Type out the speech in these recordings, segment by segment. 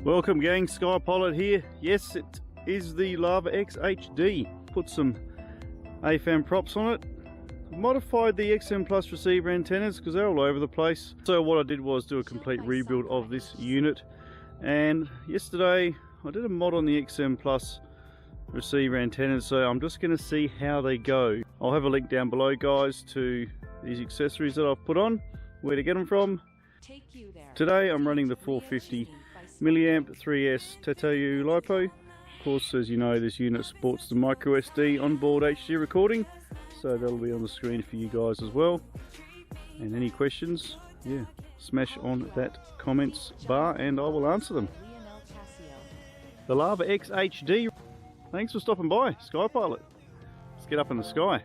Welcome gang, Sky Pilot here. Yes, it is the Larva X HD. Put some AVAN props on it. Modified the XM Plus receiver antennas because they're all over the place. So what I did was do a complete rebuild of this unit. And yesterday I did a mod on the XM Plus receiver antennas, so I'm just going to see how they go. I'll have a link down below, guys, to these accessories that I've put on, where to get them from. Today I'm running the 450 milliamp 3S Tatayu Lipo. Of course, as you know, this unit sports the micro SD onboard HD recording, so that'll be on the screen for you guys as well. And any questions, yeah, smash on that comments bar and I will answer them. The Larva X HD. Thanks for stopping by, Sky Pilot. Let's get up in the sky.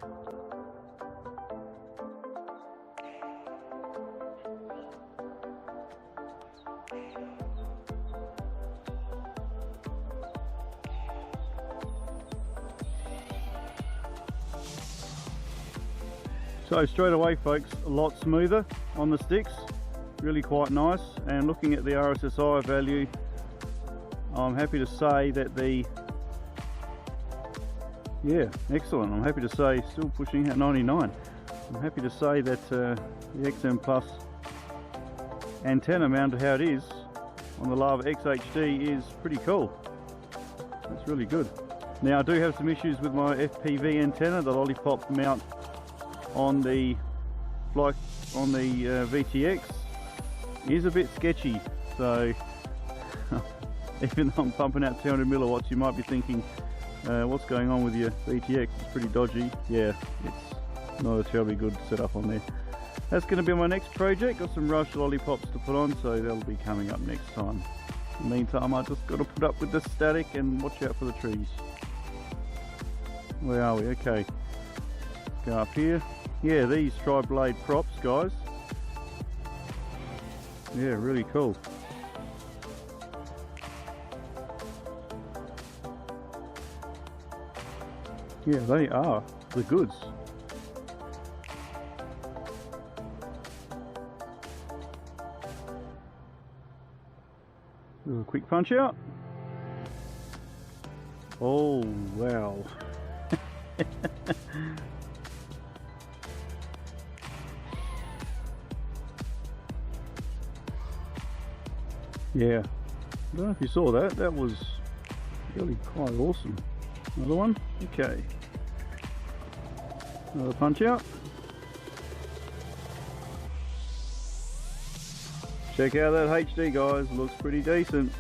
So straight away folks, a lot smoother on the sticks, really quite nice. And looking at the RSSI value, I'm happy to say that excellent. I'm happy to say, still pushing at 99. I'm happy to say that the XM Plus antenna mounted how it is on the Larva X HD is pretty cool. That's really good. Now I do have some issues with my FPV antenna, the lollipop mount on the VTX is a bit sketchy, so even though I'm pumping out 200 milliwatts, you might be thinking what's going on with your VTX, it's pretty dodgy. Yeah, it's not a terribly good setup on there. That's going to be my next project. Got some Rush lollipops to put on, so that'll be coming up next time. In the meantime, I just got to put up with the static and watch out for the trees. Where are we? Okay, go up here. Yeah, these tri-blade props, guys. Yeah, really cool. Yeah, they are the goods. Do a quick punch out. Oh, wow. Yeah, I don't know if you saw that, that was really quite awesome. Another one, okay. Another punch out. Check out that HD, guys, looks pretty decent.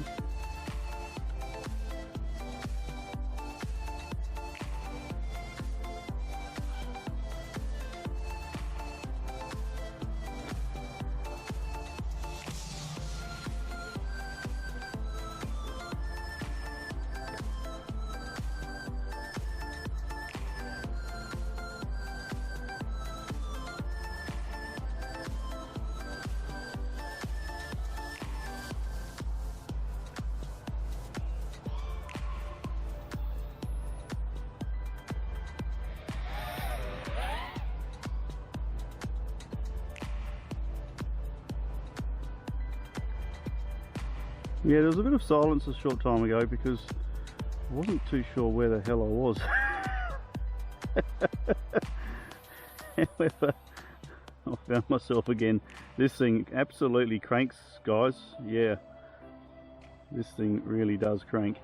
Yeah, there was a bit of silence a short time ago because I wasn't too sure where the hell I was. However, I found myself again. This thing absolutely cranks, guys. Yeah, this thing really does crank.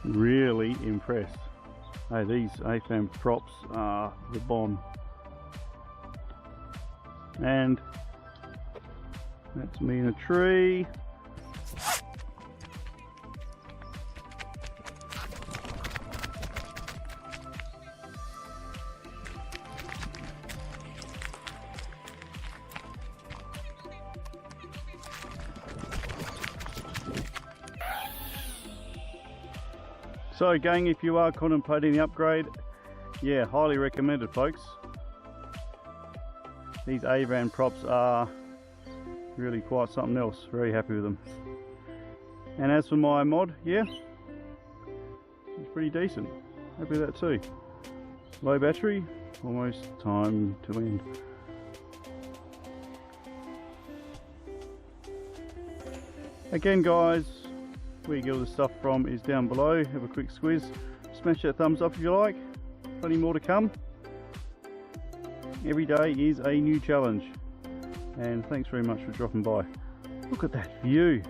Really impressed. Hey, these AVAN props are the bomb. And that's me in a tree. So gang, if you are contemplating the upgrade, yeah, highly recommended folks. These AVAN props are really quite something else. Very happy with them. And as for my mod, yeah, it's pretty decent. Happy with that too. Low battery, almost time to end. Again guys, where you get all this stuff from is down below. Have a quick squiz, smash that thumbs up if you like. Plenty more to come. Every day is a new challenge, and thanks very much for dropping by. Look at that view.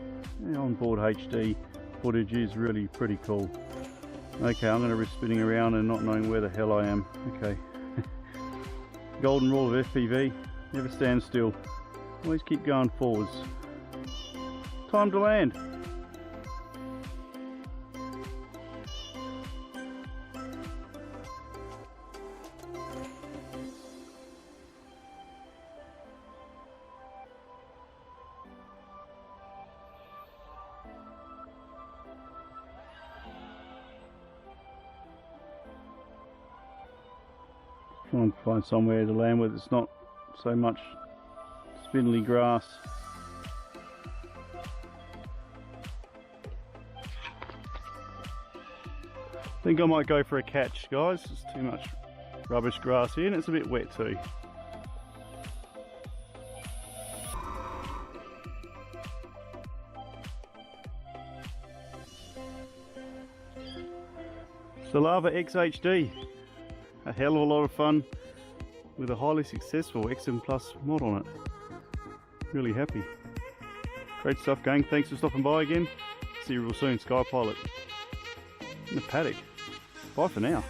Onboard HD footage is really pretty cool. Okay, I'm going to risk spinning around and not knowing where the hell I am. Okay. Golden rule of FPV, never stand still. Always keep going forwards. Time to land. Try and find somewhere to land where it's not so much spindly grass. I think I might go for a catch, guys. There's too much rubbish grass here and it's a bit wet too. The Larva X HD. A hell of a lot of fun with a highly successful XM Plus mod on it. Really happy. Great stuff, gang. Thanks for stopping by again. See you real soon, Sky Pilot in the paddock. Bye for now.